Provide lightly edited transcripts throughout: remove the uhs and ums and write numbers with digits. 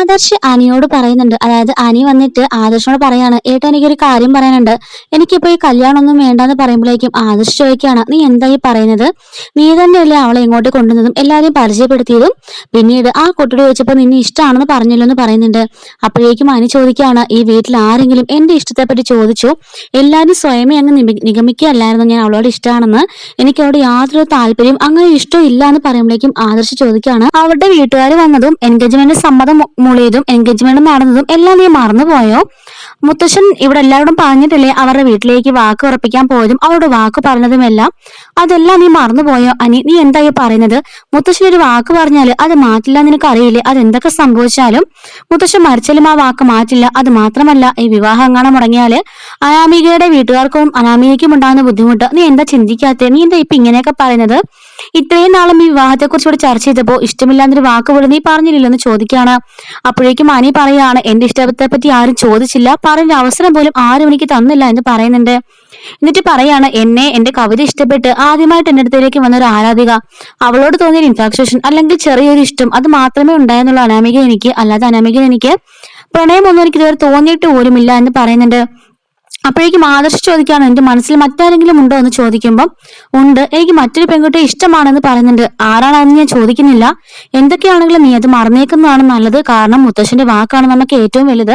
ആദർശ് അനിയോട് പറയുന്നുണ്ട്. അതായത് അനി വന്നിട്ട് ആദർശിനോട് പറയാണ്, ഏട്ടാ എനിക്കൊരു കാര്യം പറയാനുണ്ട്, എനിക്കിപ്പോ ഈ കല്യാണം ഒന്നും വേണ്ടെന്ന് പറയുമ്പോഴേക്കും ആദർശ് ചോദിക്കുകയാണ്, നീ എന്താ ഈ പറയുന്നത്? നീ തന്നെയല്ലേ അവളെ ഇങ്ങോട്ട് കൊണ്ടുവന്നതും എല്ലാരെയും പരിചയപ്പെടുത്തിയതും? പിന്നീട് ആ കുട്ടിയോട് ചോദിച്ചപ്പോ നിന്നെ ഇഷ്ടമാണെന്ന് പറഞ്ഞല്ലോ എന്ന് പറയുന്നുണ്ട്. അപ്പോഴേക്കും അനി ചോദിക്കുകയാണ്, ഈ വീട്ടിൽ ആരെങ്കിലും എന്റെ ഇഷ്ടത്തെ പറ്റി ചോദിച്ചോ? എല്ലാരും സ്വയമേ അങ്ങ് നിഗമിക്കുകയല്ലായിരുന്നു ഞാൻ അവളോട് ഇഷ്ടമാണെന്ന്. എനിക്ക് അവളോട് യാതൊരു താല്പര്യം അങ്ങനെ ഇഷ്ടം ഇല്ല എന്ന് പറയുമ്പോഴേക്കും ആദർശ് ചോദിക്കുകയാണ്, അവരുടെ വീട്ടുകാർ വന്നതും എൻഗേജ്മെന്റ് സമ്മതം മൂളിയതും എൻഗേജ്മെന്റ് നടന്നതും എല്ലാം നീ മറന്നുപോയോ? മുത്തശ്ശൻ ഇവിടെ എല്ലാവരോടും പറഞ്ഞിട്ടില്ലേ അവരുടെ വീട്ടിലേക്ക് വാക്ക് ഉറപ്പിക്കാൻ പോയതും അവരോട് വാക്ക് പറഞ്ഞതുമെല്ലാം? അതെല്ലാം നീ മറന്നുപോയോ അനി? നീ എന്തായി പറയുന്നത്? മുത്തശ്ശൻ ഒരു വാക്ക് പറഞ്ഞാല് അത് മാറ്റില്ല, നിനക്ക് അറിയില്ലേ? അതെന്തൊക്കെ സംഭവിച്ചാലും മുത്തശ്ശൻ മരിച്ചാലും ആ വാക്ക് മാറ്റില്ല. അത് മാത്രമല്ല, ഈ വിവാഹം എങ്ങാനും മുടങ്ങിയാല് അനാമികയുടെ വീട്ടുകാർക്കും അനാമികയ്ക്കും ഉണ്ടാകുന്ന ബുദ്ധിമുട്ട് നീ എന്താ ചിന്തിക്കാത്തേ? നീ എന്താ ഇപ്പൊ ഇങ്ങനെയൊക്കെ പറയുന്നത്? ഇത്രയും നാളും ഈ വിവാഹത്തെ കുറിച്ച് ഇവിടെ ചർച്ച ചെയ്തപ്പോ ഇഷ്ടമില്ലാത്തൊരു വാക്ക് പോലും നീ പറഞ്ഞില്ലല്ലോ ചോദിക്കാണ്. അപ്പോഴേക്കും അനി പറയാണ്, എന്റെ ഇഷ്ടത്തെ പറ്റി ആരും ചോദിച്ചില്ല, പറഞ്ഞ അവസരം പോലും ആരും എനിക്ക് തന്നില്ല എന്ന് പറയുന്നുണ്ട്. എന്നിട്ട് പറയാണ്, എന്നെ എന്റെ കവിത ഇഷ്ടപ്പെട്ട് ആദ്യമായിട്ട് എന്റെ അടുത്തേക്ക് വന്ന ഒരു ആരാധിക, അവളോട് തോന്നിയ ഇൻഫാക്ഷൻ അല്ലെങ്കിൽ ചെറിയൊരു ഇഷ്ടം അത് മാത്രമേ ഉണ്ടായിരുന്നുള്ളൂ അനാമിക എനിക്ക്. അല്ലാതെ അനാമിക എനിക്ക് പ്രണയമൊന്നും എനിക്ക് ഇതുവരെ തോന്നിയിട്ട് പോലുമില്ല എന്ന് പറയുന്നുണ്ട്. അപ്പോഴേക്കും ആദർശ് ചോദിക്കുകയാണ്, എന്റെ മനസ്സിൽ മറ്റാരെങ്കിലും ഉണ്ടോ എന്ന് ചോദിക്കുമ്പോൾ ഉണ്ട്, എനിക്ക് മറ്റൊരു പെൺകുട്ടിയെ ഇഷ്ടമാണെന്ന് പറയുന്നുണ്ട്. ആരാണെന്ന് ഞാൻ ചോദിക്കുന്നില്ല, എന്തൊക്കെയാണെങ്കിലും നീ അത് മറന്നേക്കുന്നതാണ് നല്ലത്. കാരണം മുത്തശ്ശന്റെ വാക്കാണ് നമുക്ക് ഏറ്റവും വലുത്.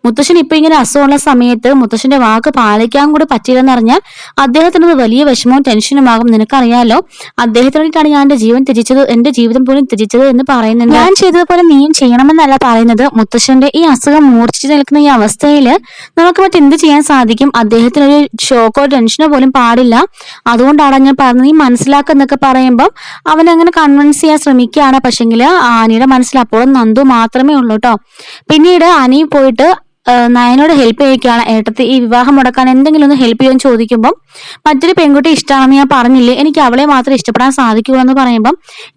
മുത്തശ്ശൻ ഇപ്പൊ ഇങ്ങനെ അസുഖമുള്ള സമയത്ത് മുത്തശ്ശന്റെ വാക്ക് പാലിക്കാൻ കൂടെ പറ്റില്ലെന്ന് അറിഞ്ഞാൽ അദ്ദേഹത്തിന് വലിയ വിഷമവും ടെൻഷനുമാകും. നിനക്കറിയാലോ, അദ്ദേഹത്തിന് വേണ്ടിയിട്ടാണ് ഞാൻ എന്റെ ജീവൻ ത്യജിച്ചത്, എന്റെ ജീവിതം പോലും ത്യജിച്ചത് എന്ന് പറയുന്നുണ്ട്. ഞാൻ ചെയ്തതുപോലെ നീയും ചെയ്യണമെന്നല്ല പറയുന്നത്. മുത്തശ്ശന്റെ ഈ അസുഖം മൂർച്ഛിച്ചു നിൽക്കുന്ന ഈ അവസ്ഥയിൽ നമുക്ക് മറ്റെന്ത് ചെയ്യാൻ സാധിക്കും? അദ്ദേഹത്തിന് ഒരു ഷോക്കോ ടെൻഷനോ പോലും പാടില്ല. അതുകൊണ്ടാണ് ഞാൻ പറഞ്ഞത്, നീ മനസ്സിലാക്കുന്നൊക്കെ പറയുമ്പോൾ അവൻ അങ്ങനെ കൺവിൻസ് ചെയ്യാൻ ശ്രമിക്കുകയാണ്. പക്ഷെങ്കില് ആനിയുടെ മനസ്സിൽ അപ്പോഴും നന്ദു മാത്രമേ ഉള്ളൂ കേട്ടോ. പിന്നീട് അനി പോയിട്ട് നയനോട് ഹെൽപ്പ് ചെയ്യിക്കുകയാണ്. ഏട്ടത്തി ഈ വിവാഹം മുടക്കാൻ എന്തെങ്കിലും ഒന്ന് ഹെൽപ്പ് ചെയ്യാൻ ചോദിക്കുമ്പോൾ മറ്റൊരു പെൺകുട്ടി ഇഷ്ടമാണെന്ന് ഞാൻ പറഞ്ഞില്ലേ, എനിക്ക് അവളെ മാത്രമേ ഇഷ്ടപ്പെടാൻ സാധിക്കുള്ളൂ എന്ന് പറയുമ്പോൾ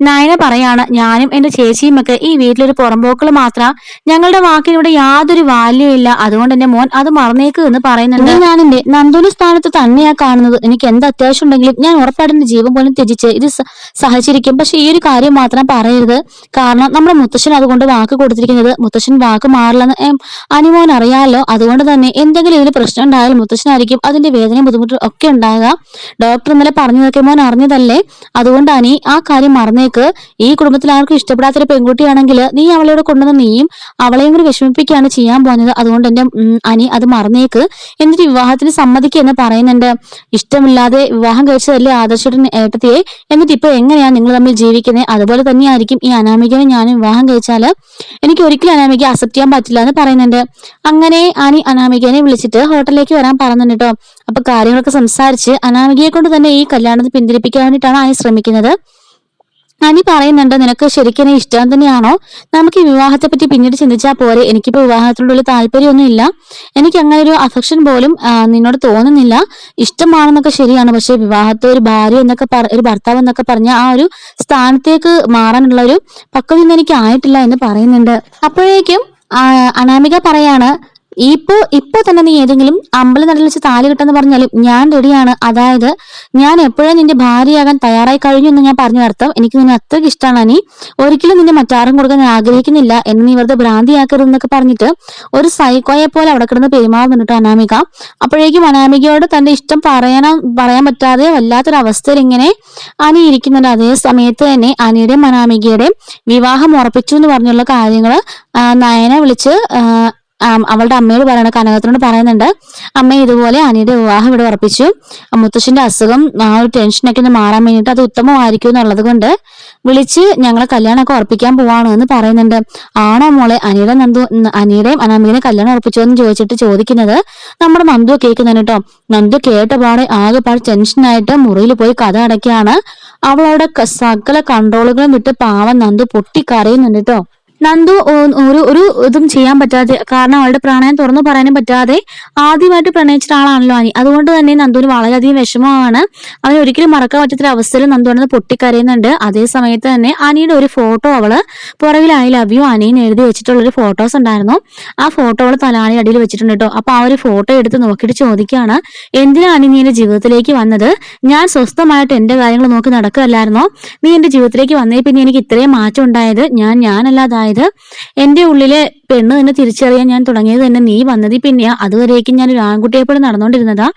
നയന പറയാണ്, ഞാനും എന്റെ ചേച്ചിയും ഒക്കെ ഈ വീട്ടിലൊരു പുറമ്പോക്കൾ മാത്രം, ഞങ്ങളുടെ വാക്കിനിവിടെ യാതൊരു വാല്യൂ ഇല്ല, അതുകൊണ്ട് എന്റെ മോൻ അത് മറന്നേക്ക് എന്ന് പറയുന്നുണ്ട്. ഞാൻ എന്റെ നന്ദുവിന്റെ സ്ഥാനത്ത് തന്നെയാ കാണുന്നത്. എനിക്ക് എന്ത് അത്യാവശ്യം ഉണ്ടെങ്കിലും ഞാൻ ഉറപ്പായിട്ട് എന്റെ ജീവൻ പോലും ത്യജിച്ച് ഇത് സഹചരിക്കും. പക്ഷെ ഈ ഒരു കാര്യം മാത്രം പറയരുത്, കാരണം നമ്മുടെ മുത്തശ്ശൻ അതുകൊണ്ട് വാക്ക് കൊടുത്തിരിക്കുന്നത്. മുത്തശ്ശൻ വാക്ക് മാറില്ലെന്ന് അനുമോൻ അറിയാലോ. അതുകൊണ്ട് തന്നെ എന്തെങ്കിലും ഇതിന് പ്രശ്നം ഉണ്ടായാൽ മുത്തശ്ശനായിരിക്കും അതിന്റെ വേദനയും ബുദ്ധിമുട്ടും ഒക്കെ ഉണ്ടാകുക. ഡോക്ടർ ഇന്നലെ പറഞ്ഞതൊക്കെ മോൻ അറിഞ്ഞതല്ലേ, അതുകൊണ്ട് അനി ആ കാര്യം മറന്നേക്ക്. ഈ കുടുംബത്തിൽ ആർക്കും ഇഷ്ടപ്പെടാത്തൊരു പെൺകുട്ടിയാണെങ്കിൽ നീ അവളോട് കൊണ്ടുവന്ന് നീയും അവളെയും കൂടി വിഷമിപ്പിക്കുകയാണ് ചെയ്യാൻ പോകുന്നത്. അതുകൊണ്ട് എന്റെ അനി അത് മറന്നേക്ക്, എന്നിട്ട് വിവാഹത്തിന് സമ്മതിക്കുക എന്ന് പറയുന്നുണ്ട്. ഇഷ്ടമില്ലാതെ വിവാഹം കഴിച്ചതല്ലേ ആദർശയുടെ ഏട്ടത്തിയെ, എന്നിട്ട് ഇപ്പൊ എങ്ങനെയാ നിങ്ങൾ തമ്മിൽ ജീവിക്കുന്നത്? അതുപോലെ തന്നെയായിരിക്കും ഈ അനാമികനെ ഞാനും വിവാഹം കഴിച്ചാല് എനിക്ക് ഒരിക്കലും അനാമിക അക്സെപ്റ്റ് ചെയ്യാൻ പറ്റില്ല എന്ന് പറയുന്നുണ്ട്. അങ്ങനെ അനി അനാമികനെ വിളിച്ചിട്ട് ഹോട്ടലിലേക്ക് വരാൻ പറയുന്നുണ്ട് കേട്ടോ. അപ്പൊ കാര്യങ്ങളൊക്കെ സംസാരിച്ച് അനാമികയെ കൊണ്ട് തന്നെ ഈ കല്യാണത്തിൽ പിന്തിരിപ്പിക്കാൻ വേണ്ടിയിട്ടാണ് അനി ശ്രമിക്കുന്നത്. അനി പറയുന്നുണ്ട്, നിനക്ക് ശരിക്കും ഇഷ്ടം തന്നെയാണോ? നമുക്ക് ഈ വിവാഹത്തെ പറ്റി പിന്നീട് ചിന്തിച്ചാൽ പോരെ, എനിക്കിപ്പോ വിവാഹത്തിനുള്ള താല്പര്യമൊന്നും ഇല്ല, എനിക്ക് അങ്ങനെ ഒരു അഫെക്ഷൻ പോലും നിന്നോട് തോന്നുന്നില്ല. ഇഷ്ടമാണെന്നൊക്കെ ശരിയാണ്, പക്ഷെ വിവാഹത്തെ ഒരു ഭാര്യ എന്നൊക്കെ ഒരു ഭർത്താവ് എന്നൊക്കെ പറഞ്ഞ ആ ഒരു സ്ഥാനത്തേക്ക് മാറാനുള്ള ഒരു പക്വത എനിക്ക് ആയിട്ടില്ല എന്ന് പറയുന്നുണ്ട്. അപ്പോഴേക്കും അനാമിക പറയാണ്, ഇപ്പൊ തന്നെ നീ ഏതെങ്കിലും അമ്പലനടയിൽ വെച്ച് താലി കിട്ടെന്ന് പറഞ്ഞാലും ഞാൻ റെഡിയാണ്. അതായത് ഞാൻ എപ്പോഴും നിന്റെ ഭാര്യയാകാൻ തയ്യാറായി കഴിഞ്ഞു എന്ന് ഞാൻ പറഞ്ഞ അർത്ഥം. എനിക്ക് നിന്നെ അത്രയ്ക്ക് ഇഷ്ടമാണ് അനി, ഒരിക്കലും നിന്നെ മറ്റാരും കൊടുക്കാൻ ഞാൻ ആഗ്രഹിക്കുന്നില്ല എന്ന് നീ വെറുതെ ഭ്രാന്തിയാക്കരുത് എന്നൊക്കെ പറഞ്ഞിട്ട് ഒരു സൈക്കോയെ പോലെ അവിടെ കിടന്ന് പെരുമാറുന്നുണ്ട് അനാമിക. അപ്പോഴേക്കും അനാമികയോട് തന്റെ ഇഷ്ടം പറയാൻ പറ്റാതെ വല്ലാത്തൊരു അവസ്ഥയിൽ ഇങ്ങനെ അനി ഇരിക്കുന്നുണ്ട്. അതേ സമയത്ത് തന്നെ അനിയുടെയും അനാമികയുടെയും വിവാഹം ഉറപ്പിച്ചു എന്ന് പറഞ്ഞുള്ള കാര്യങ്ങള് നയന വിളിച്ച് അവളുടെ അമ്മയോട് പറയണ കനകത്തിനോട് പറയുന്നുണ്ട്. അമ്മ ഇതുപോലെ അനിയുടെ വിവാഹം ഇവിടെ ഉറപ്പിച്ചു, മുത്തശ്ശന്റെ അസുഖം ആ ഒരു ടെൻഷനൊക്കെ ഒന്ന് മാറാൻ വേണ്ടിയിട്ട് അത് ഉത്തമമായിരിക്കും എന്നുള്ളത് കൊണ്ട് വിളിച്ച് ഞങ്ങളെ കല്യാണമൊക്കെ ഉറപ്പിക്കാൻ പോവാണ് എന്ന് പറയുന്നുണ്ട്. ആണോ മോളെ അനിയുടെയും അനാമികയുടെയും കല്യാണം ഉറപ്പിച്ചോ എന്ന് ചോദിക്കുന്നത് നമ്മുടെ നന്ദു കേൾക്കുന്നുണ്ട് കേട്ടോ. നന്ദു കേട്ടപാടെ ആകെപ്പാട് ടെൻഷനായിട്ട് മുറിയിൽ പോയി കഥ അടയ്ക്കാണ്. അവളവിടെ സകല കൺട്രോളുകളും വിട്ട് പാവം നന്ദു പൊട്ടിക്കരയുന്നുണ്ട് കേട്ടോ. നന്ദു ഒരു ഇതും ചെയ്യാൻ പറ്റാതെ, കാരണം അവളുടെ പ്രണയം തുറന്നു പറയാനും പറ്റാതെ ആദ്യമായിട്ട് പ്രണയിച്ച ആളാണല്ലോ അനി. അതുകൊണ്ട് തന്നെ നന്ദുവിന് വളരെയധികം വിഷമമാണ്. അവന് ഒരിക്കലും മറക്കാൻ പറ്റാത്ത അവസ്ഥയിൽ നന്ദു ആണെന്ന് പൊട്ടിക്കരയുന്നുണ്ട്. അതേ സമയത്ത് തന്നെ അനിയുടെ ഒരു ഫോട്ടോ അവള് പുറകിൽ ഐ ലവ് യു അനിന്ന് എഴുതി വെച്ചിട്ടുള്ളൊരു ഫോട്ടോസ് ഉണ്ടായിരുന്നു. ആ ഫോട്ടോ അവള് തലാണി അടിയിൽ വെച്ചിട്ടുണ്ട് കേട്ടോ. അപ്പൊ ആ ഒരു ഫോട്ടോ എടുത്ത് നോക്കിയിട്ട് ചോദിക്കുകയാണ്, എന്തിനാണ് നീ എന്റെ ജീവിതത്തിലേക്ക് വന്നത്? ഞാൻ സ്വസ്ഥമായിട്ട് എന്റെ കാര്യങ്ങൾ നോക്കി നടക്കുകയല്ലായിരുന്നോ? നീ എന്റെ ജീവിതത്തിലേക്ക് വന്നേ പിന്നെ എനിക്ക് ഇത്രയും മാറ്റം ഉണ്ടായത് ഞാനല്ലാതായി അതായത് എന്റെ ഉള്ളിലെ പെണ്ണ് തന്നെ തിരിച്ചറിയാൻ ഞാൻ തുടങ്ങിയത് തന്നെ നീ വന്നതിൽ പിന്നെയാ. അതുവരേക്കും ഞാൻ ഒരു ആൺകുട്ടിയെ പോലെ നടന്നുകൊണ്ടിരുന്നതാ.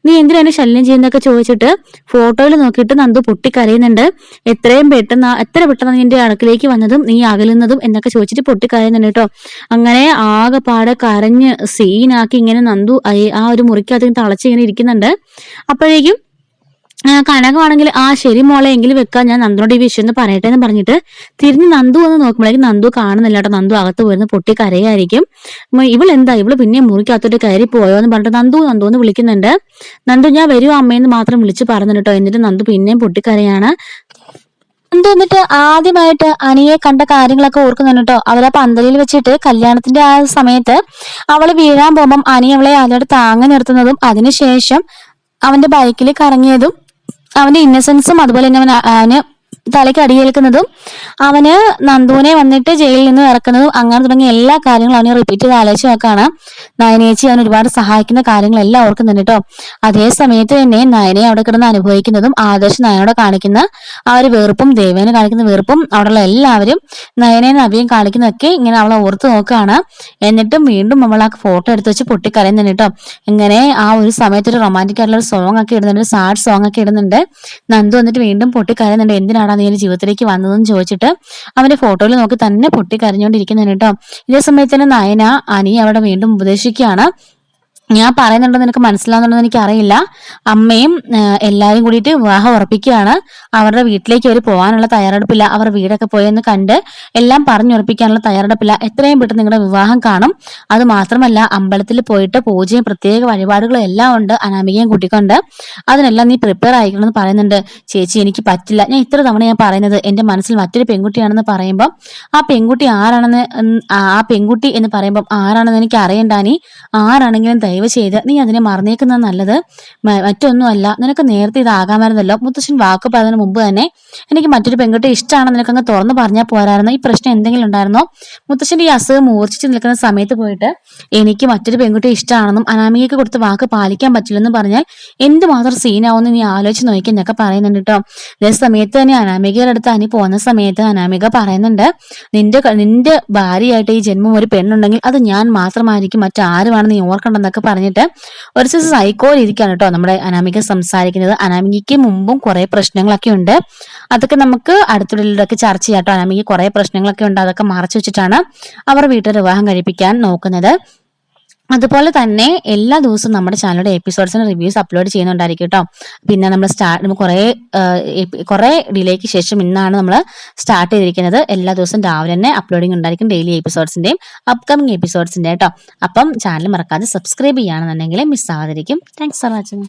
നീ എന്തിനാ എന്നെ ശല്യം ചെയ്യുന്നതൊക്കെ ചോദിച്ചിട്ട് ഫോട്ടോയിൽ നോക്കിയിട്ട് നന്ദു പൊട്ടിക്കരയുന്നുണ്ട്. എത്ര പെട്ടെന്ന് നീ എന്റെ അടുക്കിലേക്ക് വന്നതും നീ അകലുന്നതും എന്നൊക്കെ ചോദിച്ചിട്ട് പൊട്ടിക്കരയുന്നുണ്ട് കേട്ടോ. അങ്ങനെ ആകെപ്പാടെ കരഞ്ഞ് സീനാക്കി ഇങ്ങനെ നന്ദു ആ ഒരു മുറിക്കകത്ത് തളച്ച് ഇങ്ങനെ ഇരിക്കുന്നുണ്ട്. അപ്പോഴേക്കും കനകമാണെങ്കിൽ ശരി മോളെ എങ്കിലും വെക്കാൻ, ഞാൻ നന്ദുനോട് ഈ വിഷയം എന്ന് പറയട്ടെ എന്ന് പറഞ്ഞിട്ട് തിരിഞ്ഞ് നന്ദു എന്ന് നോക്കുമ്പോഴേക്കും നന്ദു കാണുന്നില്ല കേട്ടോ. നന്ദു അകത്ത് പോയിരുന്ന് പൊട്ടി കരയായിരിക്കും. ഇവള് പിന്നെ മുറിക്കകത്തോട്ട് കയറി പോയോ എന്ന് പറഞ്ഞിട്ട് നന്ദു എന്ന് വിളിക്കുന്നുണ്ട്. നന്ദു ഞാൻ വരും അമ്മയെന്ന് മാത്രം വിളിച്ച് പറഞ്ഞു കേട്ടോ. എന്നിട്ട് നന്ദു പിന്നെയും പൊട്ടിക്കരയാണ്. നന്ദു എന്നിട്ട് ആദ്യമായിട്ട് അനിയെ കണ്ട കാര്യങ്ങളൊക്കെ ഓർക്കുന്നുണ്ട് കേട്ടോ. അവരെ പന്തലിൽ വെച്ചിട്ട് കല്യാണത്തിന്റെ ആ സമയത്ത് അവള് വീഴാൻ പോകുമ്പം അനി അവളെ അതിലോട്ട് താങ്ങി നിർത്തുന്നതും അതിനുശേഷം അവന്റെ ബൈക്കിൽ കറങ്ങിയതും അവന്റെ ഇന്നസെൻസും അതുപോലെ തന്നെ അവന് തലയ്ക്ക് അടിയേൽക്കുന്നതും അവന് നന്ദുവിനെ വന്നിട്ട് ജയിലിൽ നിന്ന് ഇറക്കുന്നതും അങ്ങനെ തുടങ്ങിയ എല്ലാ കാര്യങ്ങളും അവന് റിപ്പീറ്റ് ചെയ്ത് ആലോചിച്ച് നോക്കാണ്. നയനേച്ചി അവൻ ഒരുപാട് സഹായിക്കുന്ന കാര്യങ്ങളെല്ലാം ഓർക്കുന്നുണ്ട് കേട്ടോ. അതേ സമയത്ത് തന്നെ നയനയെ അവിടെ കിടന്ന് അനുഭവിക്കുന്നതും ആദർശ് നയനോട് കാണിക്കുന്ന ആ ഒരു വെറുപ്പും ദേവേനെ കാണിക്കുന്ന വെറുപ്പും അവിടെയുള്ള എല്ലാവരും നയനയും നവ്യയും കാണിക്കുന്നതൊക്കെ ഇങ്ങനെ അവളെ ഓർത്ത് നോക്കുകയാണ്. എന്നിട്ടും വീണ്ടും അവൾ ആ ഫോട്ടോ എടുത്ത് വെച്ച് പൊട്ടിക്കരയുന്നുണ്ട് കേട്ടോ. ഇങ്ങനെ ആ ഒരു സമയത്ത് ഒരു റൊമാൻറ്റിക് ആയിട്ടുള്ള ഒരു സോങ് ഒക്കെ ഇടുന്നുണ്ട്, സാഡ് സോങ് ഒക്കെ ഇടുന്നുണ്ട്. നന്ദു വന്നിട്ട് വീണ്ടും പൊട്ടിക്കരയുന്നുണ്ട്. എന്തിനാണ് നീ ജീവിതത്തിലേക്ക് വന്നതെന്ന് ചോദിച്ചിട്ട് അവന്റെ ഫോട്ടോയിൽ നോക്കി തന്നെ പൊട്ടിക്കരഞ്ഞുകൊണ്ടിരിക്കുന്നുണ്ട് കേട്ടോ. ഇതേ സമയത്ത് തന്നെ നയന അനി അവിടെ വീണ്ടും ഉപദേശിക്കുകയാണ്. ഞാൻ പറയുന്നുണ്ടോ നിനക്ക് മനസ്സിലാവുന്നുണ്ടോ എനിക്ക് അറിയില്ല. അമ്മയും എല്ലാവരും കൂടിയിട്ട് വിവാഹം ഉറപ്പിക്കുകയാണ്. അവരുടെ വീട്ടിലേക്ക് അവർ പോകാനുള്ള തയ്യാറെടുപ്പില്ല. അവർ വീടൊക്കെ പോയെന്ന് കണ്ട് എല്ലാം പറഞ്ഞുറപ്പിക്കാനുള്ള തയ്യാറെടുപ്പില്ല. എത്രയും പെട്ടെന്ന് നിങ്ങളുടെ വിവാഹം കാണും. അത് മാത്രമല്ല അമ്പലത്തിൽ പോയിട്ട് പൂജയും പ്രത്യേക വഴിപാടുകളും എല്ലാം ഉണ്ട് അനാമികയും കൂട്ടിക്കൊണ്ട്. അതിനെല്ലാം നീ പ്രിപ്പയർ ആയിക്കണം എന്ന് പറയുന്നുണ്ട്. ചേച്ചി എനിക്ക് പറ്റില്ല. ഞാൻ ഇത്ര തവണ ഞാൻ പറയുന്നത് എന്റെ മനസ്സിൽ മറ്റൊരു പെൺകുട്ടിയാണെന്ന് പറയുമ്പോൾ ആ പെൺകുട്ടി എന്ന് പറയുമ്പോൾ ആരാണെന്ന് എനിക്ക് അറിയണ്ടാനി. ആരാണെങ്കിലും ദയവ് ചെയ്ത് നീ അതിനെ മറന്നേക്കുന്നത് നല്ലത്. മറ്റൊന്നുമല്ല, നിനക്ക് നേരത്തെ ഇതാകാമായിരുന്നല്ലോ. മുത്തശ്ശൻ വാക്ക് പറയുന്നതിന് മുമ്പ് തന്നെ എനിക്ക് മറ്റൊരു പെൺകുട്ടി ഇഷ്ടമാണെന്ന് നിനക്കങ്ങ് തുറന്നു പറഞ്ഞാൽ പോരായിരുന്നു. ഈ പ്രശ്നം എന്തെങ്കിലും ഉണ്ടായിരുന്നോ? മുത്തശ്ശന്റെ ഈ അസുഖം മൂർച്ഛിച്ച് നിൽക്കുന്ന സമയത്ത് പോയിട്ട് എനിക്ക് മറ്റൊരു പെൺകുട്ടി ഇഷ്ടമാണെന്നും അനാമികയ്ക്ക് കൊടുത്ത വാക്ക് പാലിക്കാൻ പറ്റില്ലെന്ന് പറഞ്ഞാൽ എന്തുമാത്രം സീനാവുമെന്ന് നീ ആലോചിച്ച് നോക്കി എന്നൊക്കെ പറയുന്നുണ്ട് കേട്ടോ. അതേ സമയത്ത് തന്നെ അനാമികയുടെ അടുത്ത് അനി പോകുന്ന സമയത്ത് അനാമിക പറയുന്നുണ്ട്, നിന്റെ ഭാര്യയായിട്ട് ഈ ജന്മം ഒരു പെണ്ണുണ്ടെങ്കിൽ അത് ഞാൻ മാത്രമായിരിക്കും, മറ്റാരുമാണ് നീ ഓർക്കണ്ടെന്നൊക്കെ പറഞ്ഞിട്ട് ഒരു സൈക്കോയിൽ ഇരിക്കുകയാണ് കേട്ടോ നമ്മുടെ അനാമിക സംസാരിക്കുന്നത്. അനാമികയ്ക്ക് മുമ്പും കുറെ പ്രശ്നങ്ങളൊക്കെ ഉണ്ട്. അതൊക്കെ നമുക്ക് അടുത്തുള്ളിലൊക്കെ ചർച്ച ചെയ്യാം കേട്ടോ. അനാമിക കുറെ പ്രശ്നങ്ങളൊക്കെ ഉണ്ട്. അതൊക്കെ മറച്ചു വെച്ചിട്ടാണ് അവർ വീട്ടിൽ വിവാഹം കഴിപ്പിക്കാൻ നോക്കുന്നത്. അതുപോലെ തന്നെ എല്ലാ ദിവസവും നമ്മുടെ ചാനലിന്റെ എപ്പിസോഡ്സിന് റിവ്യൂസ് അപ്ലോഡ് ചെയ്യുന്നുണ്ടായിരിക്കും കേട്ടോ. പിന്നെ നമ്മൾ കുറെ ഡിലേക്ക് ശേഷം ഇന്നാണ് നമ്മൾ സ്റ്റാർട്ട് ചെയ്തിരിക്കുന്നത്. എല്ലാ ദിവസവും രാവിലെ തന്നെ അപ്ലോഡിംഗ് ഉണ്ടായിരിക്കും, ഡെയിലി എപ്പിസോഡ്സിന്റെയും അപ്കമിങ് എപ്പിസോഡ്സിന്റെ കേട്ടോ. അപ്പം ചാനൽ മറക്കാതെ സബ്സ്ക്രൈബ് ചെയ്യുകയാണെന്നുണ്ടെങ്കിൽ മിസ് ആവാതിരിക്കും. Thanks for watching.